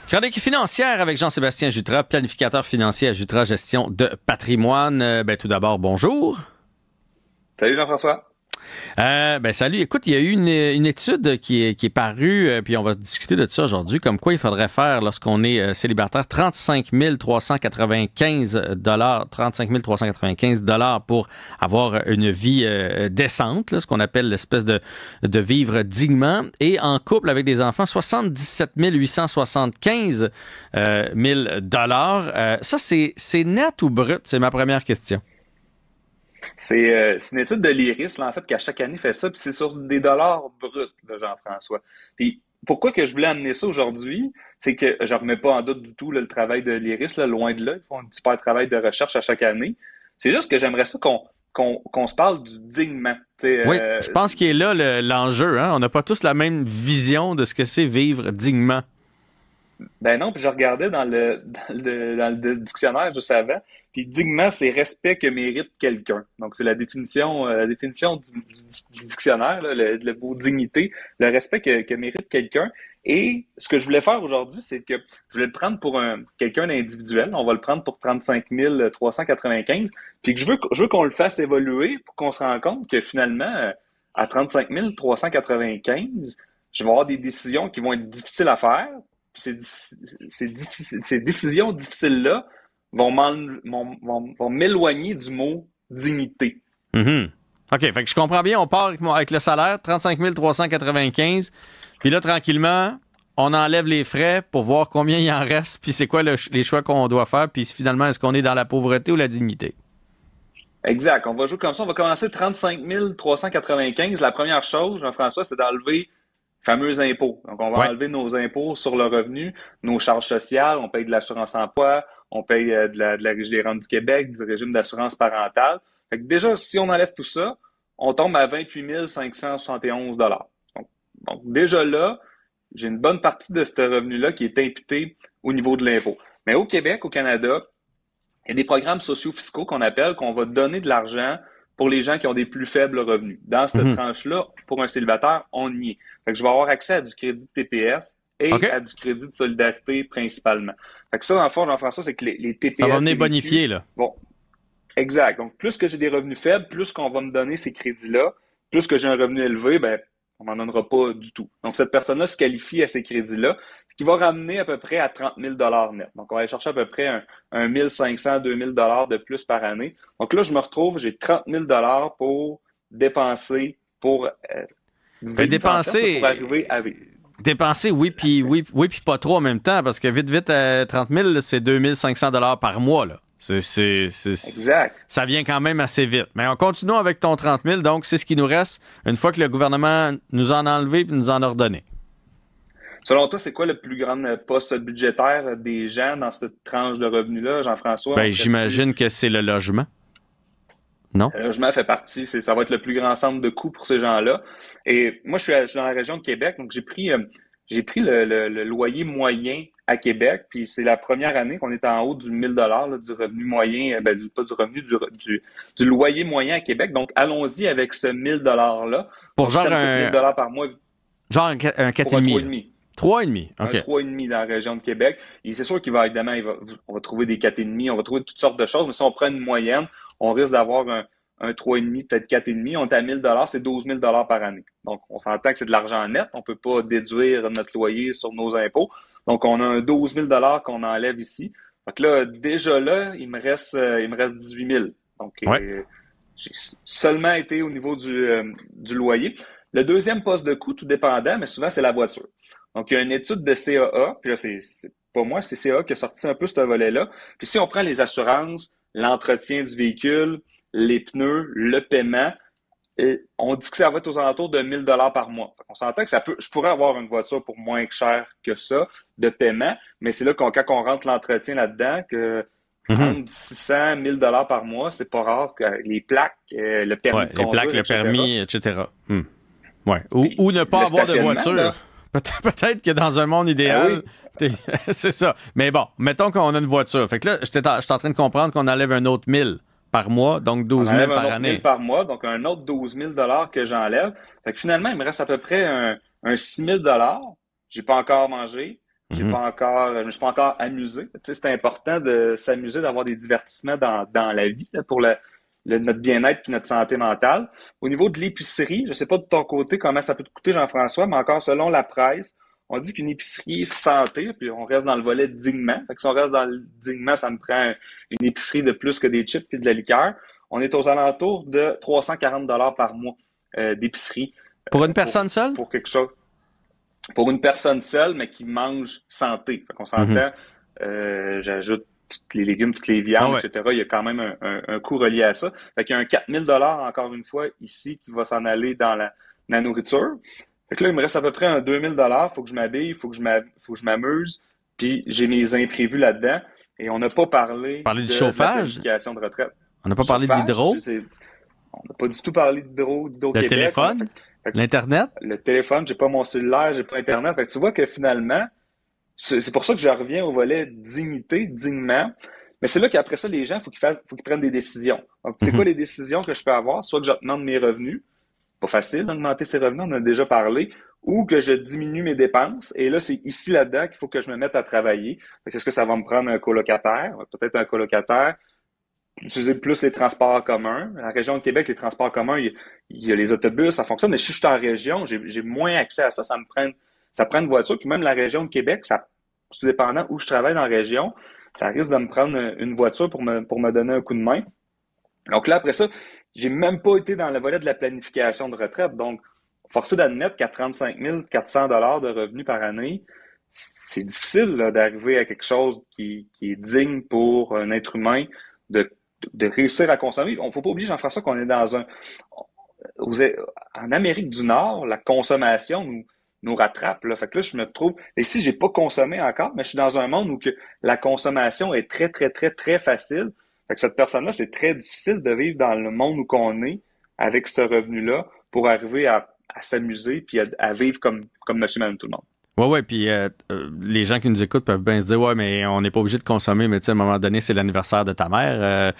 Chronique financière avec Jean-Sébastien Jutras, planificateur financier à Jutras Gestion de patrimoine. Tout d'abord, bonjour. Salut Jean-François. Salut. Écoute, il y a eu une étude qui est parue, puis on va discuter de ça aujourd'hui, comme quoi il faudrait faire lorsqu'on est célibataire 35 395 pour avoir une vie décente, là, ce qu'on appelle l'espèce de vivre dignement, et en couple avec des enfants, 77 875 $. Ça, c'est net ou brut? C'est ma première question. C'est une étude de l'IRIS, là, en fait, qui à chaque année fait ça, puis c'est sur des dollars bruts, là, Jean-François. Puis pourquoi que je voulais amener ça aujourd'hui, c'est que je remets pas en doute du tout là, le travail de l'IRIS, là, loin de là, ils font un super travail de recherche à chaque année. C'est juste que j'aimerais ça qu'on se parle du dignement. Oui, je pense qu'il est là l'enjeu. Hein? On n'a pas tous la même vision de ce que c'est vivre dignement. Ben non, puis je regardais dans le dictionnaire juste avant, puis dignement, c'est respect que mérite quelqu'un. Donc, c'est la définition du dictionnaire, là, le mot dignité, le respect que mérite quelqu'un. Et ce que je voulais faire aujourd'hui, c'est que je voulais le prendre pour quelqu'un d'individuel. On va le prendre pour 35 395, puis que je veux qu'on le fasse évoluer pour qu'on se rende compte que finalement, à 35 395, je vais avoir des décisions qui vont être difficiles à faire. Ces décisions difficiles-là vont m'éloigner du mot dignité. Mm-hmm. OK, fait que je comprends bien, on part avec le salaire, 35 395, puis là, tranquillement, on enlève les frais pour voir combien il en reste, puis c'est quoi les choix qu'on doit faire, puis finalement, est-ce qu'on est dans la pauvreté ou la dignité? Exact, on va jouer comme ça. On va commencer 35 395. La première chose, Jean-François, c'est d'enlever fameux impôts. Donc, on va enlever nos impôts sur le revenu, nos charges sociales, on paye de l'assurance emploi, on paye de la Régie des rentes du Québec, du régime d'assurance parentale. Fait que déjà, si on enlève tout ça, on tombe à 28 571 $. Donc, déjà là, j'ai une bonne partie de ce revenu-là qui est imputé au niveau de l'impôt. Mais au Québec, au Canada, il y a des programmes sociaux-fiscaux qu'on va donner de l'argent pour les gens qui ont des plus faibles revenus. Dans cette tranche-là, pour un célibataire, on y est. Fait que je vais avoir accès à du crédit de TPS et à du crédit de solidarité principalement. Fait que ça, dans le fond, Jean-François, c'est que les TPS... Ça va venir bonifier, là. Bon, exact. Donc, plus que j'ai des revenus faibles, plus qu'on va me donner ces crédits-là, plus que j'ai un revenu élevé, ben on m'en donnera pas du tout. Donc, cette personne-là se qualifie à ces crédits-là, ce qui va ramener à peu près à 30 000 $ net. Donc, on va aller chercher à peu près un 1 500, 2 000 $ de plus par année. Donc là, je me retrouve, j'ai 30 000 $ pour dépenser, pour vivre, pour arriver à vivre. Dépenser, oui, puis pas trop en même temps, parce que vite, 30 000, c'est 2 500 $ par mois, là. Exact. Ça vient quand même assez vite. Mais on continue avec ton 30 000. Donc, c'est ce qui nous reste une fois que le gouvernement nous en a enlevé et nous en a redonné. Selon toi, c'est quoi le plus grand poste budgétaire des gens dans cette tranche de revenus-là, Jean-François? Ben, j'imagine que c'est le logement. Non? Le logement fait partie. Ça va être le plus grand centre de coûts pour ces gens-là. Et moi, je suis dans la région de Québec, donc j'ai pris le loyer moyen à Québec, puis c'est la première année qu'on est en haut du 1 000 $ du revenu moyen, pas du revenu, du loyer moyen à Québec. Donc, allons-y avec ce 1 000 $-là. Pour genre 1 000 $ par mois. Genre un 4,5. 3,5, OK. Un 3,5 dans la région de Québec. Et c'est sûr évidemment, on va trouver des 4,5, on va trouver toutes sortes de choses, mais si on prend une moyenne, on risque d'avoir un 3,5, peut-être 4,5. On est à 1 000 $, c'est 12 000 $ par année. Donc, on s'entend que c'est de l'argent net. On peut pas déduire notre loyer sur nos impôts. Donc, on a un 12 000 $ qu'on enlève ici. Donc là, déjà là, il me reste 18 000. Donc, j'ai seulement été au niveau du loyer. Le deuxième poste de coût, tout dépendant, mais souvent, c'est la voiture. Donc, il y a une étude de CAA, puis là, c'est pas moi, c'est CAA qui a sorti un peu ce volet-là. Puis si on prend les assurances, l'entretien du véhicule, les pneus, le paiement, on dit que ça va être aux alentours de 1 000 $ par mois. On s'entend que je pourrais avoir une voiture pour moins cher que ça de paiement, mais c'est là quand on rentre l'entretien là-dedans que entre 600, 1 000 $ par mois, c'est pas rare que les plaques, le permis de conduire, les plaques, le etc. permis, etc. Ouais. Ou ne pas avoir de voiture. Là. Peut-être que dans un monde idéal, c'est ça. Mais bon, mettons qu'on a une voiture. Fait que là, je suis en train de comprendre qu'on enlève un autre 1 000 par mois, donc 12 000 par année. 1 000 par mois, donc un autre 12 000 $ que j'enlève. Fait que finalement, il me reste à peu près un 6 000 $. J'ai pas encore mangé. J'ai pas encore, je me suis pas encore amusé. Tu sais, c'est important de s'amuser, d'avoir des divertissements dans la vie là, pour notre bien-être et notre santé mentale. Au niveau de l'épicerie, je sais pas de ton côté comment ça peut te coûter, Jean-François, mais encore selon la presse, on dit qu'une épicerie santé, puis on reste dans le volet dignement. Fait que si on reste dans le dignement, ça me prend une épicerie de plus que des chips et de la liqueur. On est aux alentours de 340 $ par mois d'épicerie. Pour une personne seule? Pour quelque chose. Pour une personne seule, mais qui mange santé. Fait qu'on s'entend, j'ajoute tous les légumes, toutes les viandes, etc. Il y a quand même un coût relié à ça. Fait qu'il y a un 4000 $ encore une fois ici qui va s'en aller dans la nourriture. Fait que là, il me reste à peu près un 2000 $. Faut que je m'habille, faut que je m'amuse, puis j'ai mes imprévus là-dedans. Et on n'a pas parlé du chauffage, de planification de retraite. On n'a pas parlé d'hydro. On n'a pas du tout parlé d'hydro Le Québec. Téléphone? L'Internet? Le téléphone, j'ai pas mon cellulaire, j'ai pas Internet. Fait que tu vois que finalement, c'est pour ça que je reviens au volet dignité, dignement. Mais c'est là qu'après ça, les gens, faut qu'ils prennent des décisions. Donc, c'est quoi les décisions que je peux avoir? Soit que j'augmente mes revenus. Pas facile d'augmenter ses revenus, on en a déjà parlé. Ou que je diminue mes dépenses. Et là, c'est ici, là-dedans, qu'il faut que je me mette à travailler. Est-ce que ça va me prendre un colocataire? Peut-être un colocataire. Utiliser plus les transports communs. Dans la région de Québec, les transports communs, il y a les autobus, ça fonctionne. Mais si je suis en région, j'ai moins accès à ça. Ça prend une voiture. Puis même la région de Québec, tout dépendant où je travaille dans la région, ça risque de me prendre une voiture pour me donner un coup de main. Donc là, après ça, j'ai même pas été dans le volet de la planification de retraite. Donc, forcé d'admettre qu'à 35 400 $ de revenus par année, c'est difficile là, d'arriver à quelque chose qui est digne pour un être humain de réussir à consommer. Il ne faut pas oublier, Jean-François, qu'on est en Amérique du Nord, la consommation nous rattrape. Là. Fait que là, je me trouve, ici, j'ai pas consommé encore, mais je suis dans un monde où que la consommation est très, très, très, très facile. Fait que cette personne-là, c'est très difficile de vivre dans le monde où qu'on est avec ce revenu-là pour arriver à s'amuser puis à vivre comme monsieur, madame, tout le monde. Ouais, puis les gens qui nous écoutent peuvent bien se dire, ouais, mais on n'est pas obligé de consommer, mais tu sais, à un moment donné, c'est l'anniversaire de ta mère,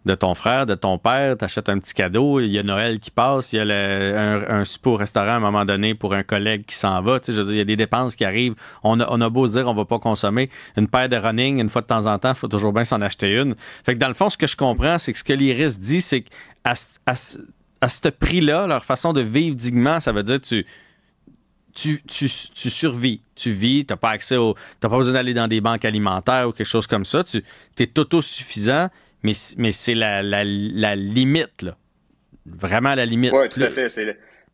de ton frère, de ton père, t'achètes un petit cadeau, il y a Noël qui passe, il y a un souper au restaurant à un moment donné pour un collègue qui s'en va, tu sais, je veux dire, il y a des dépenses qui arrivent, on a beau se dire, on va pas consommer une paire de running, une fois de temps en temps, il faut toujours bien s'en acheter une. Fait que dans le fond, ce que je comprends, c'est que ce que l'IRIS dit, c'est qu'à ce prix-là, leur façon de vivre dignement, ça veut dire tu survis. Tu vis, t'as pas besoin d'aller dans des banques alimentaires ou quelque chose comme ça. Tu es autosuffisant, mais c'est la limite, là. Vraiment la limite. Oui, tout à fait.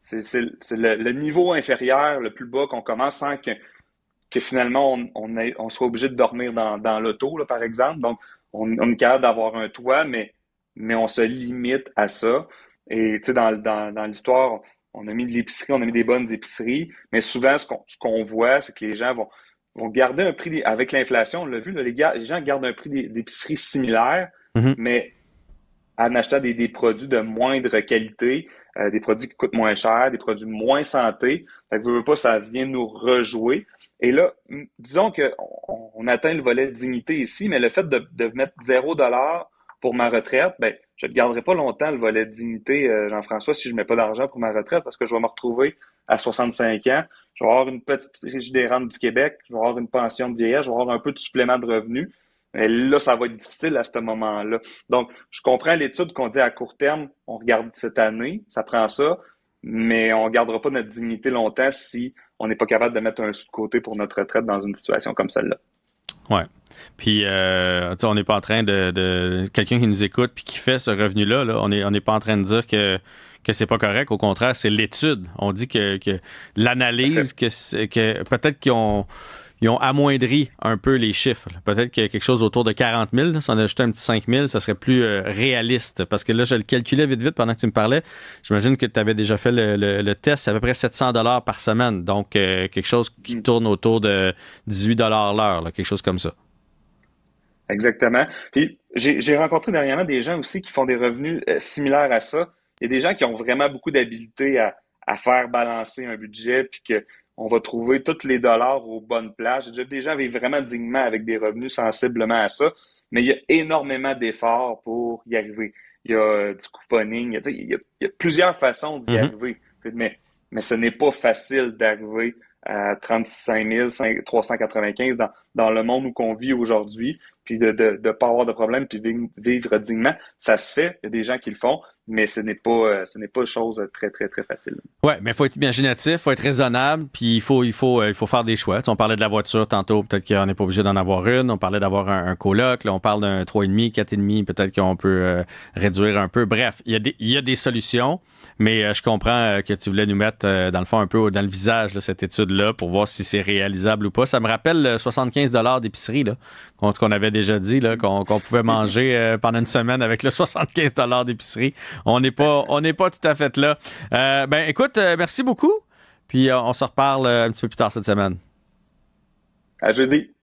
C'est le niveau inférieur, le plus bas qu'on commence sans que finalement on soit obligé de dormir dans l'auto, là, par exemple. Donc, on est capable d'avoir un toit, mais on se limite à ça. Et tu sais, dans l'histoire, on a mis de l'épicerie, on a mis des bonnes épiceries, mais souvent, ce qu'on voit, c'est que les gens vont garder un prix, avec l'inflation, on l'a vu, là, les gens gardent un prix d'épicerie similaire, mais en achetant des produits de moindre qualité, des produits qui coûtent moins cher, des produits moins santé. Fait que veux pas, ça vient nous rejouer. Et là, disons qu'on atteint le volet de dignité ici, mais le fait de mettre 0 $ pour ma retraite, ben, je ne garderai pas longtemps le volet de dignité, Jean-François, si je ne mets pas d'argent pour ma retraite, parce que je vais me retrouver à 65 ans. Je vais avoir une petite Régie des rentes du Québec, je vais avoir une pension de vieillesse, je vais avoir un peu de supplément de revenus. Mais là, ça va être difficile à ce moment-là. Donc, je comprends l'étude qu'on dit à court terme, on regarde cette année, ça prend ça, mais on ne gardera pas notre dignité longtemps si on n'est pas capable de mettre un sou de côté pour notre retraite dans une situation comme celle-là. Ouais. Puis, on n'est pas en train de quelqu'un qui nous écoute puis qui fait ce revenu-là, là, on n'est pas en train de dire que c'est pas correct. Au contraire, c'est l'étude. On dit que l'analyse, que peut-être qu'ils ont amoindri un peu les chiffres. Peut-être qu'il y a quelque chose autour de 40 000. Là. Si on ajoutait un petit 5 000, ça serait plus réaliste. Parce que là, je le calculais vite pendant que tu me parlais. J'imagine que tu avais déjà fait le test. C'est à peu près 700 $ par semaine. Donc, quelque chose qui tourne autour de 18 $ l'heure. Là, quelque chose comme ça. Exactement. Puis, j'ai rencontré dernièrement des gens aussi qui font des revenus similaires à ça. Il y a des gens qui ont vraiment beaucoup d'habileté à faire balancer un budget puis que on va trouver tous les dollars aux bonnes places. J'ai déjà des gens vivent vraiment dignement avec des revenus sensiblement à ça, mais il y a énormément d'efforts pour y arriver. Il y a du couponing, il y a plusieurs façons d'y arriver, mais ce n'est pas facile d'arriver à 35 395 dans le monde où on vit aujourd'hui, puis de pas avoir de problème, puis vivre dignement. Ça se fait, il y a des gens qui le font, mais ce n'est pas une chose très, très, très facile. Ouais, mais il faut être imaginatif, il faut être raisonnable, puis il faut faire des choix. Tu sais, on parlait de la voiture tantôt, peut-être qu'on n'est pas obligé d'en avoir une. On parlait d'avoir un coloc, là, on parle d'un 3,5, 4,5, peut-être qu'on peut réduire un peu. Bref, il y a des solutions, mais je comprends que tu voulais nous mettre, dans le fond, un peu dans le visage, là, cette étude-là, pour voir si c'est réalisable ou pas. Ça me rappelle le 75 $ d'épicerie, là, qu'on avait déjà dit, là, qu'on pouvait manger pendant une semaine avec le 75 $ d'épicerie. On n'est pas tout à fait là. Ben, écoute, merci beaucoup. Puis on se reparle un petit peu plus tard cette semaine. À jeudi.